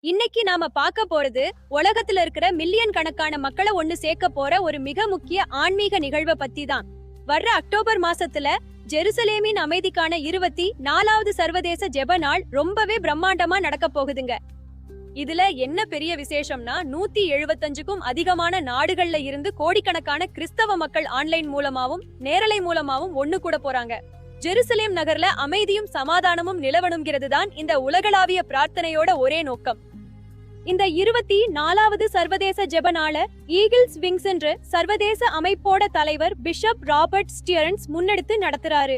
இன்னைக்கு நாம பார்க்க போறது உலகத்துல இருக்கிற மில்லியன் கணக்கான மக்களை ஒண்ணு சேர்க்க போற ஒரு மிக முக்கிய ஆன்மீக நிகழ்வை பத்தி தான். வர்ற அக்டோபர் மாசத்துல ஜெருசலேமின் அமைதிக்கான 24வது சர்வதேச ஜெப நாள் ரொம்பவே பிரம்மாண்டமா நடக்க போகுதுங்க. இதுல என்ன பெரிய விசேஷம்னா 175க்கும் அதிகமான நாடுகள்ல இருந்து கோடிக்கணக்கான கிறிஸ்தவ மக்கள் ஆன்லைன் மூலமாவும் நேரலை மூலமாவும் ஒண்ணு கூட போறாங்க. ஜெருசலேம் நகர்ல அமைதியும் சமாதானமும் நிலவணுங்கிறது தான் இந்த உலகளாவிய பிரார்த்தனையோட ஒரே நோக்கம். இந்த 24வது சர்வதேச ஜெப நாள ஈகிள்ஸ் விங்ஸ் என்ற சர்வதேச அமைப்போட தலைவர் பிஷப் ராபர்ட் ஸ்டியரன்ஸ் முன்னெடுத்து நடத்துறாரு.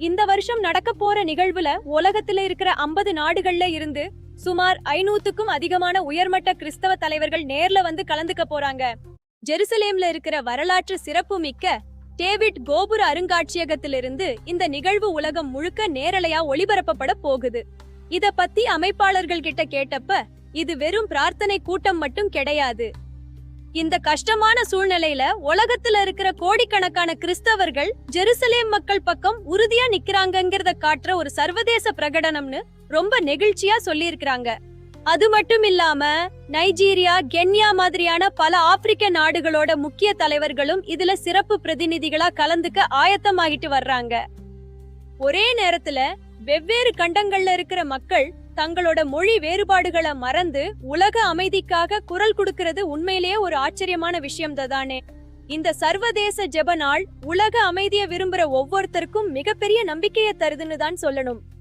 இந்த வருஷம் நடக்க போற நிகழ்வுல உலகத்துல இருக்கிற 50 நாடுகள்ல இருந்து சுமார் 500க்கும் அதிகமான உயர்மட்ட கிறிஸ்தவ தலைவர்கள் நேர்ல வந்து கலந்துக்க போறாங்க. ஜெருசலேம்ல இருக்கிற வரலாற்று சிறப்பு மிக்க டேவிட் கோபுர அருங்காட்சியகத்திலிருந்து இந்த நிகழ்வு உலகம் முழுக்க நேரலையா ஒளிபரப்பப்பட போகுது. இத பத்தி அமைப்பாளர்கள் கிட்ட கேட்டப்ப இது வெறும் பிரார்த்தனை கூட்டம் மட்டும் கிடையாது. இந்த கஷ்டமான சூழ்நிலையில உலகத்துல இருக்கிற கோடிக்கணக்கான கிறிஸ்தவர்கள் ஜெருசலேம் மக்கள் பக்கம் உறுதியா நிக்கிறாங்கங்கிறத காட்டுற ஒரு சர்வதேச பிரகடனம்னு ரொம்ப நெகிழ்ச்சியா சொல்லியிருக்கிறாங்க. அது மட்டும் இல்லாம நைஜீரியா, கென்யா மாதிரியான பல ஆப்பிரிக்க நாடுகளோட முக்கிய தலைவர்களும் இதுல சிறப்பு பிரதிநிதிகளா கலந்துக்க ஆயத்தமாகிட்டு வர்றாங்க. ஒரே நேரத்துல வெவ்வேறு கண்டங்கள்ல இருக்கிற மக்கள் தங்களோட மொழி வேறுபாடுகளை மறந்து உலக அமைதிக்காக குரல் கொடுக்கிறது உண்மையிலேயே ஒரு ஆச்சரியமான விஷயம் தானே. இந்த சர்வதேச ஜெப நாள் உலக அமைதியை விரும்புற ஒவ்வொருத்தருக்கும் மிகப்பெரிய நம்பிக்கையை தருதுன்னு தான் சொல்லணும்.